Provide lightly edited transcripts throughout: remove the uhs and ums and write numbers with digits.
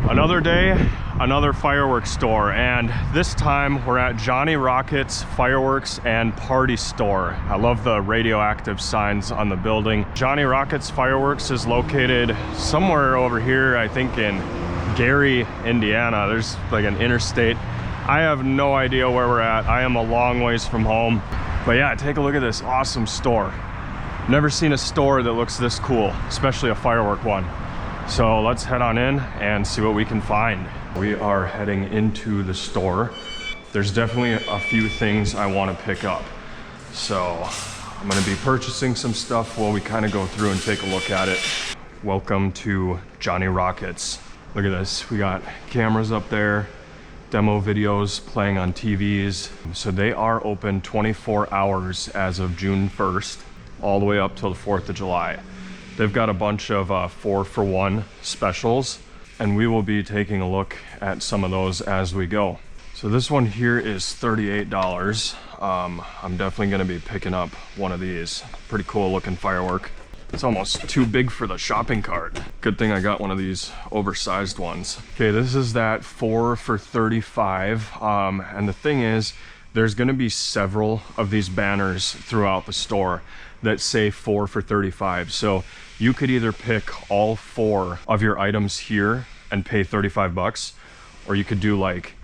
Another day, another fireworks store, and this time we're at Johnny Rockets Fireworks and Party Store. I love the radioactive signs on the building. Johnny Rockets Fireworks is located somewhere over here, I think in Gary, Indiana. There's like an interstate. I have no idea where we're at. I am a long ways from home. But yeah, take a look at this awesome store. Never seen a store that looks this cool, especially a firework one. So let's head on in and see what we can find. We are heading into the store. There's definitely a few things I want to pick up. So I'm going to be purchasing some stuff while we kind of go through and take a look at it. Welcome to Johnny Rockets. Look at this. We got cameras up there, demo videos playing on TVs. So they are open 24 hours as of June 1st, all the way up till the 4th of July. They've got a bunch of 4-for-1 specials, and we will be taking a look at some of those as we go. So this one here is $38. I'm definitely gonna be picking up one of these. Pretty cool looking firework. It's almost too big for the shopping cart. Good thing I got one of these oversized ones. Okay, this is that 4 for $35. And the thing is, there's gonna be several of these banners throughout the store that say 4 for $35. So you could either pick all 4 of your items here and pay 35 bucks, or you could do like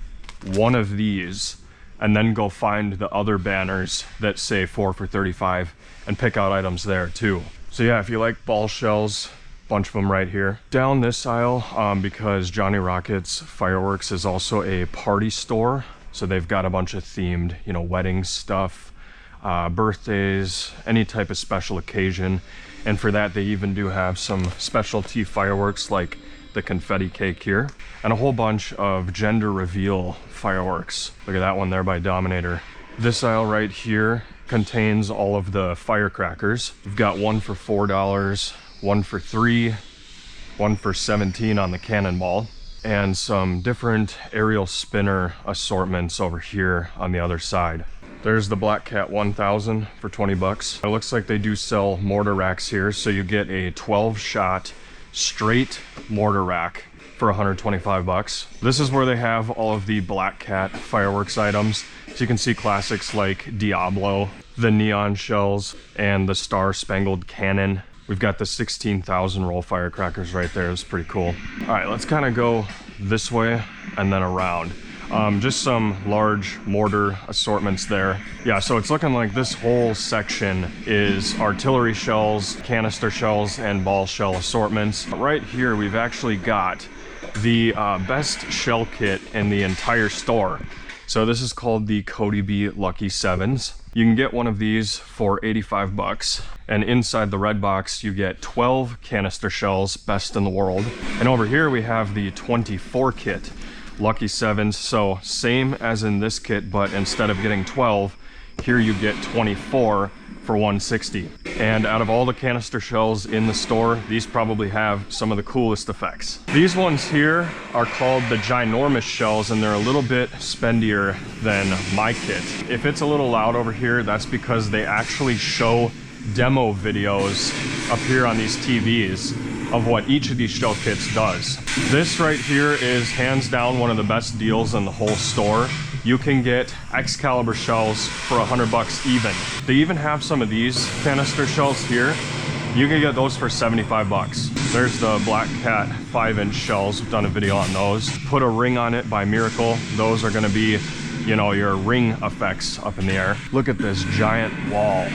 one of these and then go find the other banners that say 4 for $35 and pick out items there too. So yeah, if you like ball shells, bunch of them right here. Down this aisle, because Johnny Rockets Fireworks is also a party store, so they've got a bunch of themed, you know, wedding stuff, birthdays, any type of special occasion. And for that, they even do have some specialty fireworks like the confetti cake here, and a whole bunch of gender reveal fireworks. Look at that one there by Dominator. This aisle right here contains all of the firecrackers. We've got one for $4, one for $3, one for $17 on the Cannonball, and some different aerial spinner assortments over here on the other side. There's the Black Cat 1000 for 20 bucks. It looks like they do sell mortar racks here, so you get a 12-shot straight mortar rack for 125 bucks. This is where they have all of the Black Cat fireworks items. So you can see classics like Diablo, the neon shells, and the Star Spangled Cannon. We've got the 16,000 roll firecrackers right there. It's pretty cool. All right, let's kind of go this way and then around. Just some large mortar assortments there. Yeah, so it's looking like this whole section is artillery shells, canister shells, and ball shell assortments. Right here, we've actually got the best shell kit in the entire store. So this is called the CodyB Lucky 7s. You can get one of these for 85 bucks. And inside the red box, you get 12 canister shells, best in the world. And over here, we have the 24 kit. Lucky 7s, so same as in this kit, but instead of getting 12, here you get 24 for 160. And out of all the canister shells in the store, these probably have some of the coolest effects. These ones here are called the ginormous shells, and they're a little bit spendier than my kit. If it's a little loud over here, that's because they actually show demo videos up here on these TVs of what each of these shell kits does. This right here is hands down one of the best deals in the whole store. You can get Excalibur shells for 100 bucks even. They even have some of these canister shells here. You can get those for 75 bucks. There's the Black Cat 5-inch shells. We've done a video on those. Put a Ring on It by Miracle. Those are gonna be, you know, your ring effects up in the air. Look at this giant wall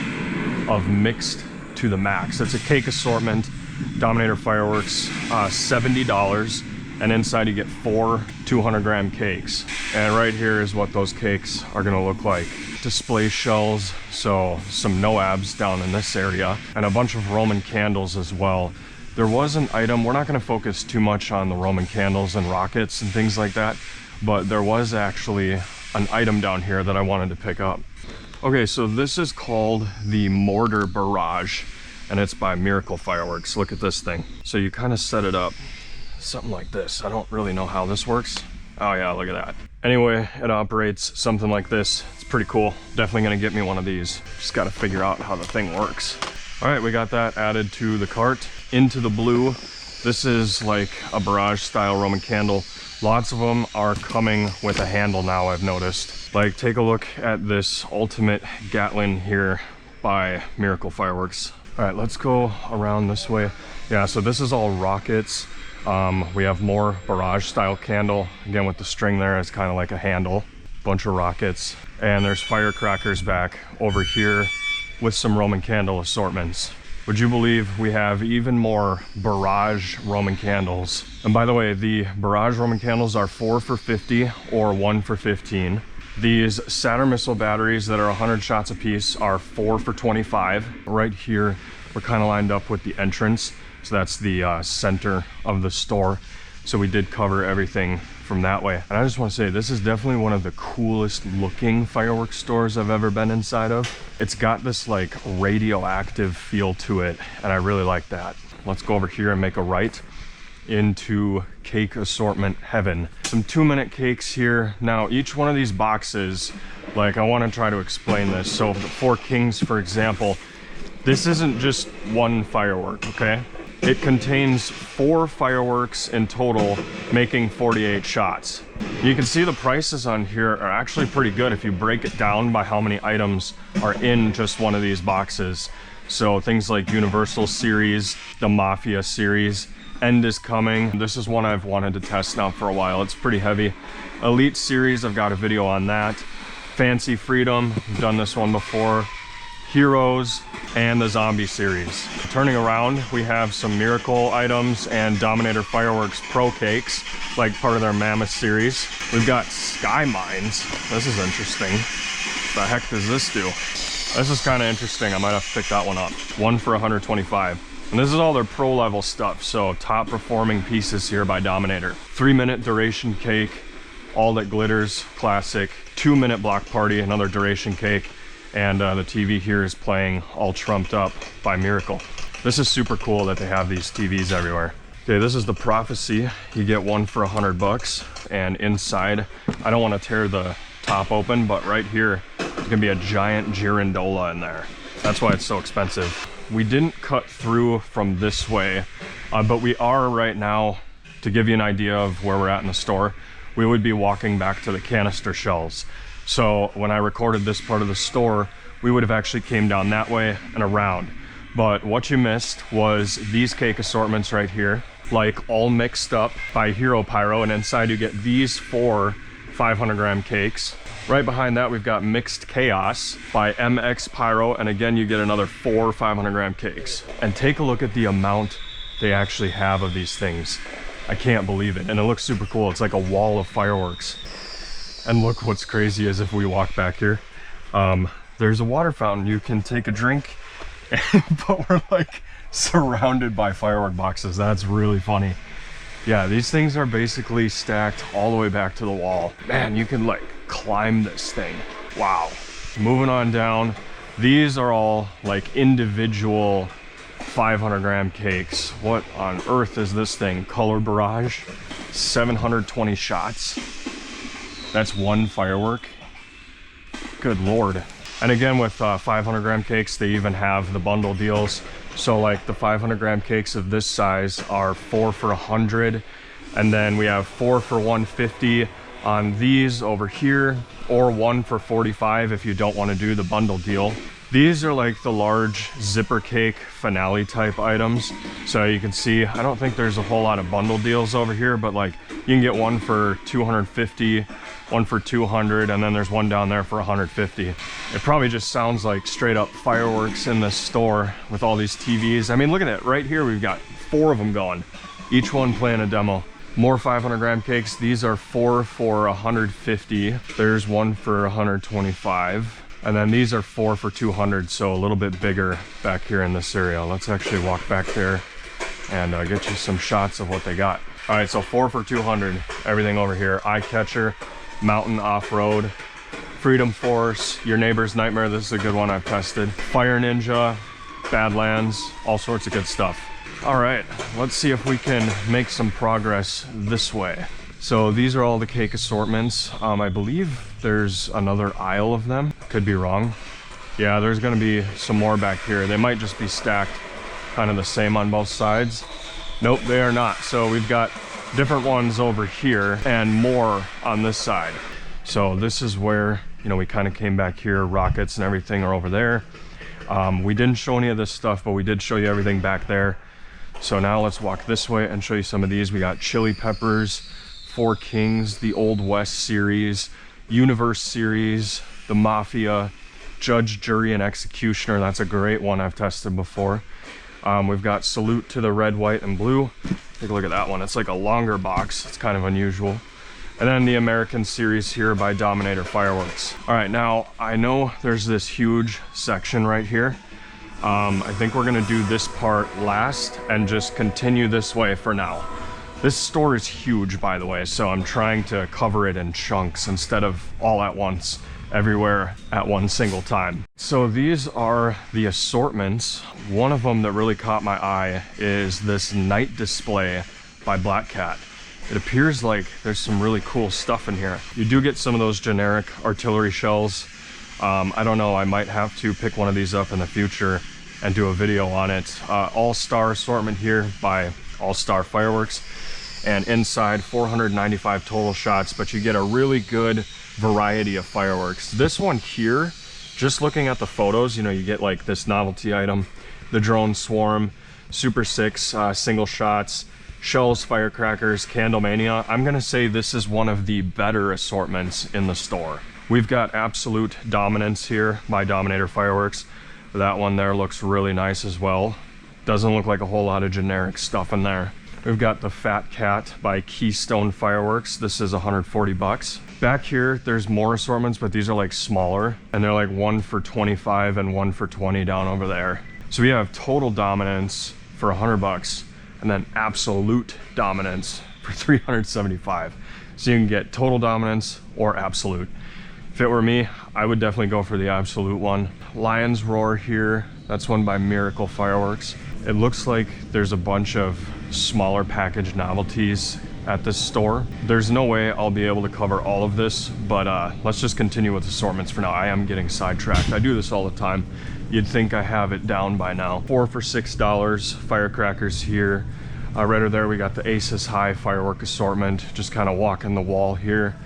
of mixed to the max. It's a cake assortment. Dominator fireworks, $70, and inside you get 4 200-gram cakes. And right here is what those cakes are gonna look like. Display shells, so some NOABs down in this area, and a bunch of Roman candles as well. There was an item, we're not gonna focus too much on the Roman candles and rockets and things like that, but there was actually an item down here that I wanted to pick up. Okay, so this is called the Mortar Barrage, and it's by Miracle Fireworks. Look at this thing. So you kind of set it up something like this. I don't really know how this works. Oh yeah, look at that. Anyway, it operates something like this. It's pretty cool. Definitely gonna get me one of these. Just gotta figure out how the thing works. All right, we got that added to the cart. Into the blue, This is like a barrage style Roman candle. Lots of them are coming with a handle now, I've noticed. Like, take a look at this Ultimate Gatlin here by Miracle Fireworks. All right, let's go around this way. Yeah, so this is all rockets. We have more barrage style candle. Again, with the string there, it's kind of like a handle. Bunch of rockets. And there's firecrackers back over here with some Roman candle assortments. Would you believe we have even more barrage Roman candles? And by the way, the barrage Roman candles are 4 for 50 or 1 for 15. These Saturn missile batteries that are 100 shots a piece are 4 for 25. Right here, we're kind of lined up with the entrance. So that's the center of the store. So we did cover everything from that way. And I just want to say, this is definitely one of the coolest looking fireworks stores I've ever been inside of. It's got this like radioactive feel to it, and I really like that. Let's go over here and make a right into cake assortment heaven. Some 2-minute cakes here. Now, each one of these boxes, like, I want to try to explain this. So the Four Kings, for example, this isn't just one firework, okay? It contains 4 fireworks in total, making 48 shots. You can see the prices on here are actually pretty good if you break it down by how many items are in just one of these boxes. So things like Universal Series, the Mafia Series, End is Coming. This is one I've wanted to test now for a while. It's pretty heavy. Elite Series, I've got a video on that. Fancy Freedom, I've done this one before. Heroes, and the Zombie Series. Turning around, we have some Miracle items and Dominator Fireworks Pro Cakes, like part of their Mammoth series. We've got Sky Mines. This is interesting. What the heck does this do? This is kind of interesting. I might have to pick that one up. 1 for 125. And this is all their pro level stuff, so top performing pieces here by Dominator. 3-minute duration cake, all that glitters, classic. 2-minute block party, another duration cake. And the TV here is playing All Trumped Up by Miracle. This is super cool that they have these TVs everywhere. Okay, this is the Prophecy. You get 1 for 100 bucks. And inside, I don't want to tear the top open, but right here, there's gonna be a giant girandola in there. That's why it's so expensive. We didn't cut through from this way, but we are right now, to give you an idea of where we're at in the store, we would be walking back to the canister shelves. So when I recorded this part of the store, we would have actually came down that way and around. But what you missed was these cake assortments right here, like All Mixed Up by Hero Pyro, and inside you get these 4 500-gram cakes. Right behind that, we've got Mixed Chaos by MX Pyro, and again, you get another 4 500-gram cakes. And take a look at the amount they actually have of these things. I can't believe it, and it looks super cool. It's like a wall of fireworks. And look, what's crazy is if we walk back here, there's a water fountain. You can take a drink, but we're like surrounded by firework boxes. That's really funny. Yeah, these things are basically stacked all the way back to the wall. Man, you can like climb this thing. Wow. Moving on down, these are all like individual 500-gram cakes. What on earth is this thing? Color Barrage, 720 shots. That's 1 firework. Good Lord. And again, with 500-gram cakes, they even have the bundle deals. So like the 500-gram cakes of this size are 4 for 100. And then we have 4 for 150 on these over here, or 1 for 45 if you don't want to do the bundle deal. These are like the large zipper cake finale type items. So you can see, I don't think there's a whole lot of bundle deals over here, but like you can get 1 for 250, 1 for 200, and then there's one down there for 150. It probably just sounds like straight up fireworks in this store with all these TVs. I mean, look at it right here. We've got 4 of them going, each one playing a demo. More 500-gram cakes. These are 4 for 150. There's 1 for 125. And then these are 4 for 200, so a little bit bigger back here in this area. Let's actually walk back there and get you some shots of what they got. All right, so 4 for 200, everything over here. Eye Catcher, Mountain Off-Road, Freedom Force, Your Neighbor's Nightmare. This is a good one I've tested. Fire Ninja, Badlands, all sorts of good stuff. All right, let's see if we can make some progress this way. So these are all the cake assortments. I believe there's another aisle of them. Could be wrong. Yeah, there's gonna be some more back here. They might just be stacked kind of the same on both sides. Nope, they are not. So we've got different ones over here and more on this side. So this is where, you know, we kind of came back here. Rockets and everything are over there. We didn't show any of this stuff, but we did show you everything back there. So now let's walk this way and show you some of these. We got Chili Peppers, Four Kings, the Old West series, Universe series, the Mafia, Judge, Jury, and Executioner. That's a great one I've tested before. We've got Salute to the Red, White, and Blue. Take a look at that one. It's like a longer box. It's kind of unusual. And then the American series here by Dominator Fireworks. All right, now I know there's this huge section right here. I think we're gonna do this part last and just continue this way for now. This store is huge, by the way, so I'm trying to cover it in chunks instead of all at once, everywhere at one single time. So these are the assortments. One of them that really caught my eye is this night display by Black Cat. It appears like there's some really cool stuff in here. You do get some of those generic artillery shells. I don't know, I might have to pick one of these up in the future and do a video on it. All-Star assortment here by All-Star Fireworks. And inside 495 total shots, but you get a really good variety of fireworks. This one here, just looking at the photos, you know, you get like this novelty item, the Drone Swarm, Super 6 single shots, shells, firecrackers, Candlemania. I'm gonna say this is one of the better assortments in the store. We've got Absolute Dominance here by Dominator Fireworks. That one there looks really nice as well. Doesn't look like a whole lot of generic stuff in there. We've got the Fat Cat by Keystone Fireworks. This is 140 bucks. Back here, there's more assortments, but these are like smaller, and they're like 1 for 25 and 1 for 20 down over there. So we have Total Dominance for 100 bucks, and then Absolute Dominance for 375. So you can get Total Dominance or Absolute. If it were me, I would definitely go for the Absolute one. Lion's Roar here, that's one by Miracle Fireworks. It looks like there's a bunch of smaller package novelties at this store. There's no way I'll be able to cover all of this, but let's just continue with assortments for now. I am getting sidetracked. I do this all the time. You'd think I have it down by now. 4 for $6, firecrackers here. Right over there we got the Aces High firework assortment, just kind of walking the wall here.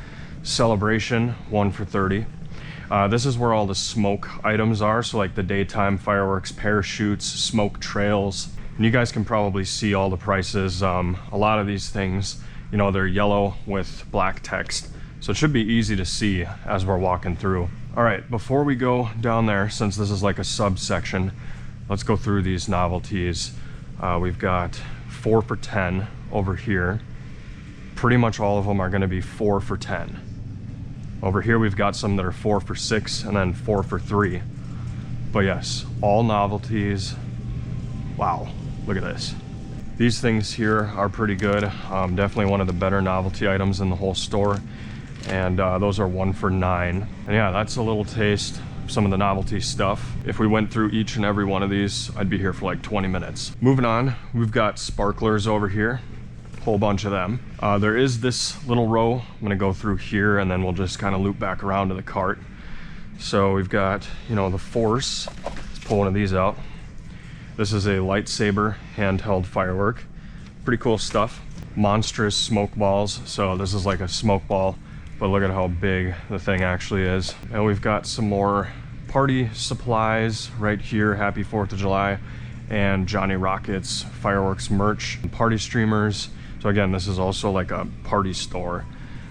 Celebration, 1 for 30. This is where all the smoke items are, so like the daytime fireworks, parachutes, smoke trails. And you guys can probably see all the prices. A lot of these things, you know, they're yellow with black text, so it should be easy to see as we're walking through. All right, before we go down there, since this is like a subsection, let's go through these novelties. We've got 4 for 10 over here. Pretty much all of them are going to be 4 for 10. Over here we've got some that are 4 for 6 and then 4 for 3. But yes, all novelties. Wow, look at this. These things here are pretty good. Definitely one of the better novelty items in the whole store. And those are 1 for 9. And yeah, that's a little taste of some of the novelty stuff. If we went through each and every one of these, I'd be here for like 20 minutes. Moving on, we've got sparklers over here. Whole bunch of them. There is this little row. I'm gonna go through here and then we'll just kind of loop back around to the cart. So we've got, you know, the Force. Let's pull one of these out. This is a lightsaber handheld firework. Pretty cool stuff. Monstrous smoke balls. So this is like a smoke ball, but look at how big the thing actually is. And we've got some more party supplies right here. Happy 4th of July. And Johnny Rockets fireworks merch. Party streamers. So again, this is also like a party store.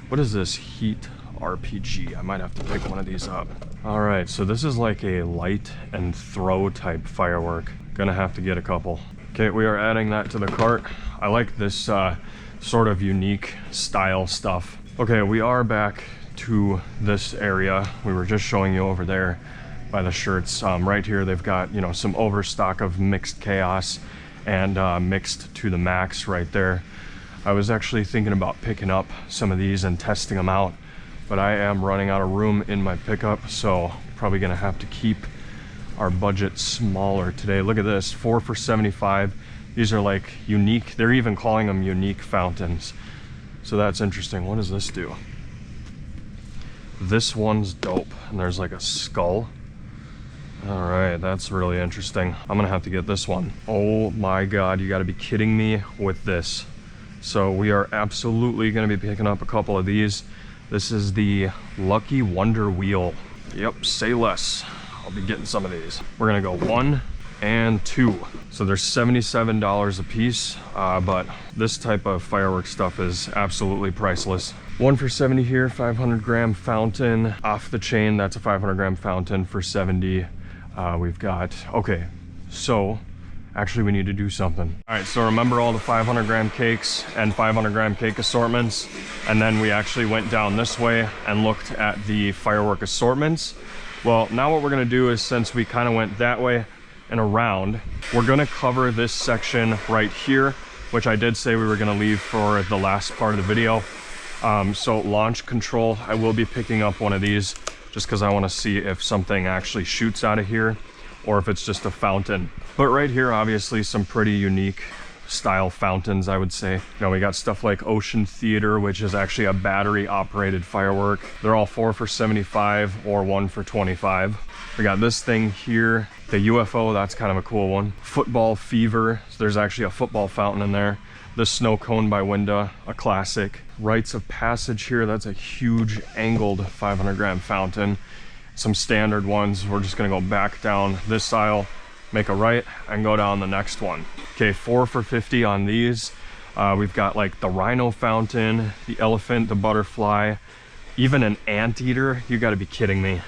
What is this? Heat RPG. I might have to pick one of these up. All right, so this is like a light and throw type firework. Gonna have to get a couple. Okay, we are adding that to the cart. I like this sort of unique style stuff. Okay, we are back to this area. We were just showing you over there by the shirts. Right here, they've got, you know, some overstock of Mixed Chaos and Mixed to the Max right there. I was actually thinking about picking up some of these and testing them out, but I am running out of room in my pickup, so probably gonna have to keep our budget smaller today. Look at this, 4 for 75. These are like unique, they're even calling them unique fountains. So that's interesting. What does this do? This one's dope, and there's like a skull. All right, that's really interesting. I'm gonna have to get this one. Oh my God, you gotta be kidding me with this. So we are absolutely gonna be picking up a couple of these. This is the Lucky Wonder Wheel. Yep, say less. I'll be getting some of these. We're gonna go 1 and 2. So they're $77 a piece, but this type of fireworks stuff is absolutely priceless. 1 for 70 here, 500 gram fountain off the chain. That's a 500 gram fountain for 70. We've got, okay, so actually we need to do something. All right, so remember all the 500 gram cakes and 500 gram cake assortments, and then we actually went down this way and looked at the firework assortments. Well, now what we're gonna do is, since we kind of went that way and around, we're gonna cover this section right here, which I did say we were gonna leave for the last part of the video. So launch control, I will be picking up one of these just because I want to see if something actually shoots out of here or if it's just a fountain. But right here, obviously some pretty unique style fountains, I would say. You know, we got stuff like Ocean Theater, which is actually a battery operated firework. They're all 4 for 75 or 1 for 25. We got this thing here, the UFO, that's kind of a cool one. Football Fever, so there's actually a football fountain in there. The Snow Cone by Winda, a classic. Rites of Passage here, that's a huge angled 500 gram fountain. Some standard ones, we're just gonna go back down this aisle, make a right, and go down the next one. Okay, 4 for 50 on these. We've got like the Rhino Fountain, the Elephant, the Butterfly, even an Anteater. You gotta be kidding me.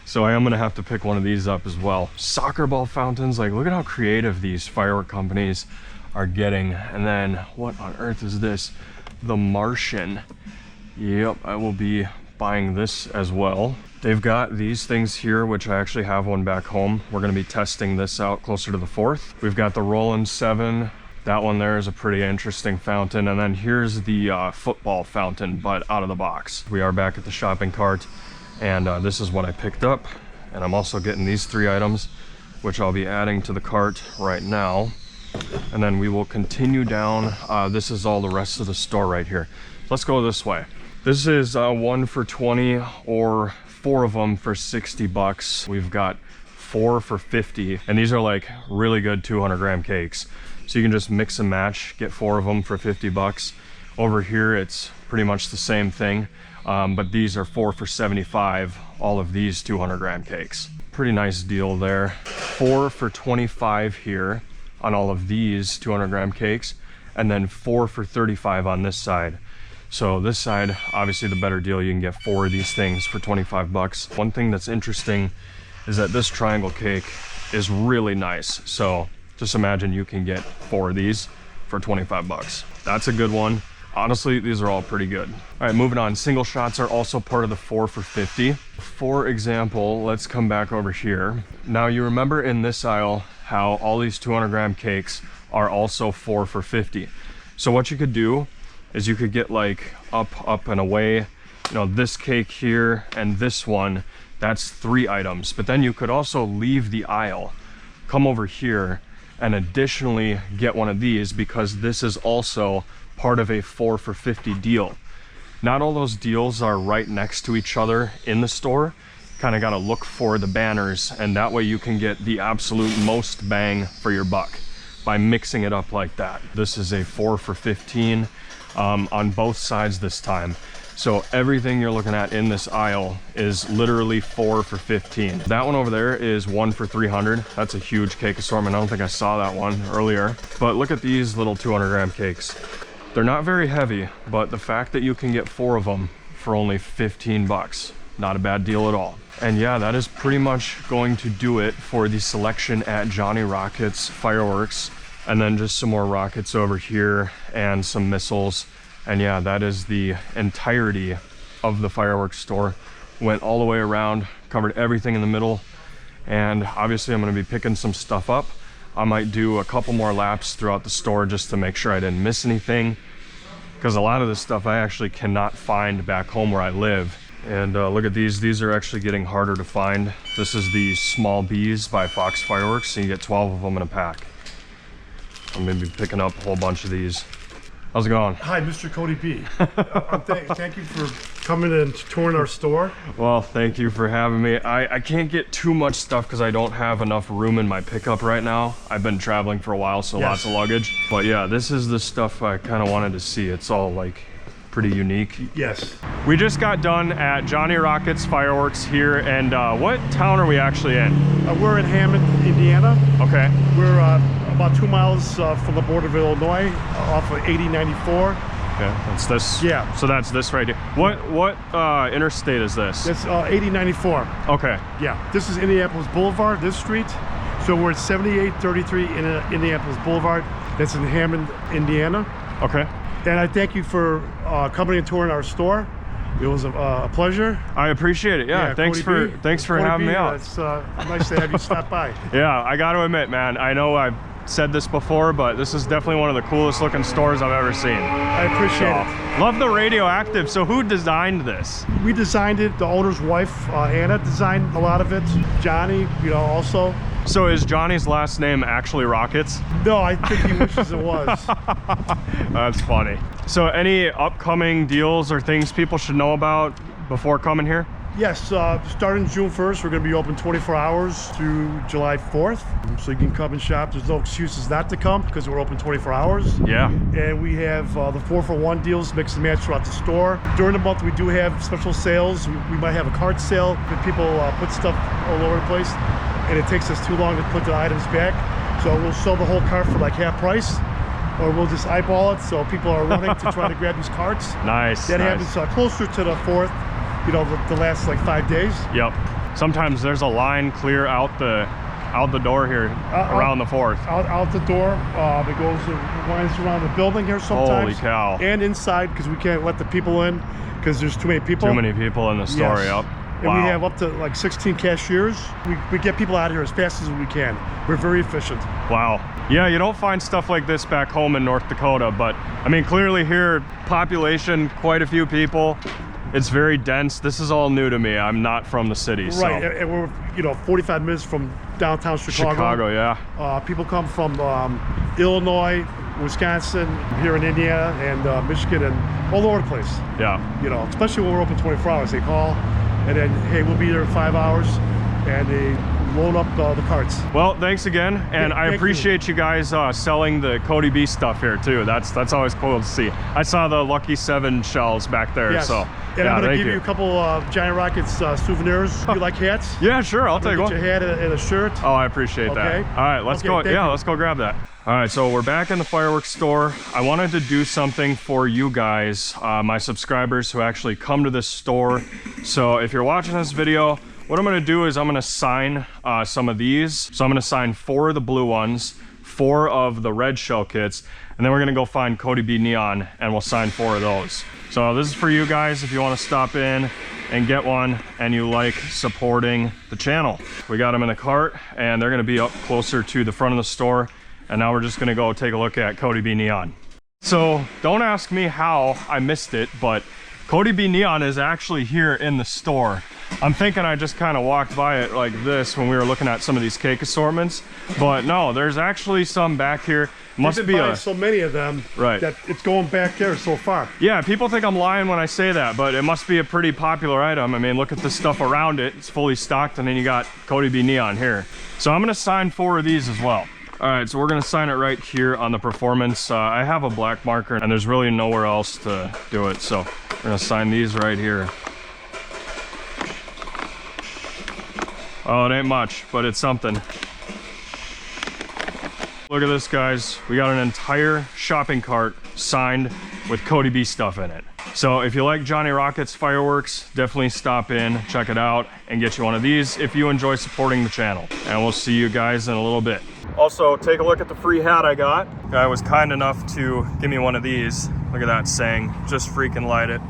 So I am gonna have to pick one of these up as well. Soccer ball fountains, like look at how creative these firework companies are getting. And then what on earth is this? The Martian. Yep, I will be buying this as well. They've got these things here, which I actually have one back home. We're gonna be testing this out closer to the 4th. We've got the Roland 7. That one there is a pretty interesting fountain. And then here's the football fountain, but out of the box. We are back at the shopping cart, and this is what I picked up. And I'm also getting these 3 items, which I'll be adding to the cart right now. And then we will continue down. This is all the rest of the store right here. Let's go this way. This is 1 for 20 or 4 of them for 60 bucks. We've got 4 for 50, and these are like really good 200 gram cakes. So you can just mix and match, get 4 of them for 50 bucks. Over here, it's pretty much the same thing, but these are 4 for 75, all of these 200 gram cakes. Pretty nice deal there. 4 for 25 here on all of these 200 gram cakes, and then 4 for 35 on this side. So this side, obviously the better deal, you can get 4 of these things for 25 bucks. One thing that's interesting is that this triangle cake is really nice. So just imagine you can get 4 of these for 25 bucks. That's a good one. Honestly, these are all pretty good. All right, moving on. Single shots are also part of the 4 for 50. For example, let's come back over here. Now you remember in this aisle how all these 200 gram cakes are also 4 for 50. So what you could do is you could get like up and away, you know, this cake here and this one, that's 3 items. But then you could also leave the aisle, come over here, and additionally get one of these, because this is also part of a 4 for 50 deal. Not all those deals are right next to each other in the store. Kind of got to look for the banners, and that way you can get the absolute most bang for your buck by mixing it up like that. This is a 4 for 15 on both sides this time. So everything you're looking at in this aisle is literally 4 for 15. That one over there is 1 for 300. That's a huge cake assortment. I don't think I saw that one earlier. But look at these little 200 gram cakes. They're not very heavy, but the fact that you can get 4 of them for only 15 bucks, not a bad deal at all. And yeah, that is pretty much going to do it for the selection at Johnny Rockets Fireworks. And then just some more rockets over here and some missiles. And yeah, that is the entirety of the fireworks store. Went all the way around, covered everything in the middle. And obviously I'm gonna be picking some stuff up. I might do a couple more laps throughout the store just to make sure I didn't miss anything, because a lot of this stuff I actually cannot find back home where I live. And look at these are actually getting harder to find. This is the Small Bees by Fox Fireworks, and you get 12 of them in a pack. I'm gonna be picking up a whole bunch of these. How's it going? Hi, Mr. Cody B. Thank you for coming and touring our store. Well, thank you for having me. I can't get too much stuff because I don't have enough room in my pickup right now. I've been traveling for a while, so lots of luggage. But yeah, this is the stuff I kind of wanted to see. It's all like pretty unique. Yes. We just got done at Johnny Rockets Fireworks here, and what town are we actually in? We're in Hammond, Indiana. Okay. We're about 2 miles from the border of Illinois, off of 8094. Okay, that's this. Yeah. So that's this right here. What interstate is this? That's 8094. Okay. Yeah. This is Indianapolis Boulevard, this street. So we're at 7833 in Indianapolis Boulevard. That's in Hammond, Indiana. Okay. And I thank you for coming and touring our store. It was a pleasure. I appreciate it. Yeah, thanks for having me out. It's nice to have you stop by. Yeah, I got to admit, man, I know I've said this before, but this is definitely one of the coolest looking stores I've ever seen. I appreciate it. Love the radioactive. So who designed this? We designed it. The owner's wife, Anna, designed a lot of it. Johnny, also. So is Johnny's last name actually Rockets? No, I think he wishes it was. That's funny. So any upcoming deals or things people should know about before coming here? Yes, starting June 1st, we're going to be open 24 hours through July 4th. So you can come and shop. There's no excuses not to come because we're open 24 hours. Yeah. And we have the 4-for-1 deals, mix and match throughout the store. During the month, we do have special sales. We might have a cart sale. People put stuff all over the place, and it takes us too long to put the items back. So we'll sell the whole cart for like half price, or we'll just eyeball it so people are running to try to grab these carts. Nice. That happens closer to the 4th, the last like 5 days. Yep. Sometimes there's a line clear out the door here around the 4th. Out the door. It winds around the building here sometimes. Holy cow. And inside, because we can't let the people in because there's too many people. Too many people in the store, Yes. Yep. And Wow. we have up to like 16 cashiers. We get people out of here as fast as we can. We're very efficient. Wow. Yeah, you don't find stuff like this back home in North Dakota, but I mean, clearly here, population, quite a few people. It's very dense. This is all new to me. I'm not from the city. Right, so. and we're 45 minutes from downtown Chicago. Chicago, yeah. People come from Illinois, Wisconsin, here in Indiana, and Michigan, and all over the place. Yeah. Especially when we're open 24 hours. They call, and then, hey, we'll be there in 5 hours, and they load up the carts. Well, thanks again, and I Thank appreciate you guys selling the Cody B stuff here too. That's always cool to see. I saw the Lucky 7 shells back there, Yes. so and yeah, I'm going to thank give you a couple of Giant Rockets souvenirs. You like hats? Yeah, sure, I'll take Get one. your hat and a shirt. Oh, I appreciate that. Okay. All right, let's go. thank Yeah, you. let's go grab that. All right, so we're back in the fireworks store. I wanted to do something for you guys, my subscribers who actually come to this store. So if you're watching this video, what I'm gonna do is I'm gonna sign some of these. So I'm gonna sign 4 of the blue ones, 4 of the red shell kits, and then we're gonna go find Cody B Neon and we'll sign 4 of those. So this is for you guys if you wanna stop in and get one and you like supporting the channel. We got them in the cart and they're gonna be up closer to the front of the store. And now we're just gonna go take a look at Cody B Neon. So don't ask me how I missed it, but Cody B Neon is actually here in the store. I'm thinking I just kind of walked by it like this when we were looking at some of these cake assortments, but no, there's actually some back here. Must be so many of them Right. that it's going back there so far. Yeah, people think I'm lying when I say that, but it must be a pretty popular item. I mean, look at the stuff around it. It's fully stocked, and then you got Cody B Neon here. So I'm gonna sign 4 of these as well. All right, so we're gonna sign it right here on the performance. I have a black marker and there's really nowhere else to do it. So we're gonna sign these right here. Oh, it ain't much, but it's something. Look at this, guys. We got an entire shopping cart signed with Cody B stuff in it. So if you like Johnny Rockets Fireworks, definitely stop in, check it out, and get you one of these if you enjoy supporting the channel. And we'll see you guys in a little bit. Also, take a look at the free hat I got. Guy was kind enough to give me one of these. Look at that saying, just freaking light it.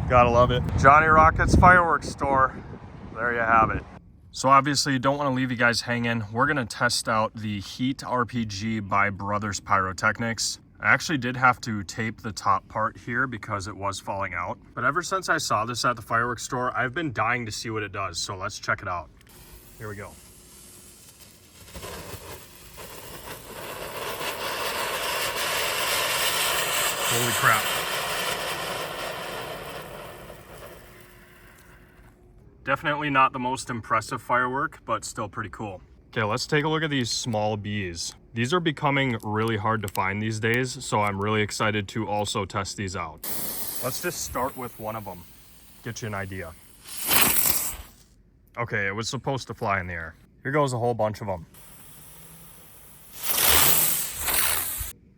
Gotta love it. Johnny Rockets Fireworks store. There you have it. So obviously don't want to leave you guys hanging. We're going to test out the Heat RPG by CodyBPyrotechnics. I actually did have to tape the top part here because it was falling out. But ever since I saw this at the fireworks store, I've been dying to see what it does. So let's check it out. Here we go. Holy crap. Definitely not the most impressive firework, but still pretty cool. Okay, let's take a look at these small bees. These are becoming really hard to find these days, so I'm really excited to also test these out. Let's just start with one of them, get you an idea. Okay, it was supposed to fly in the air. Here goes a whole bunch of them.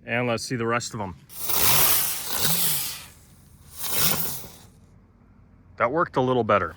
And let's see the rest of them. That worked a little better.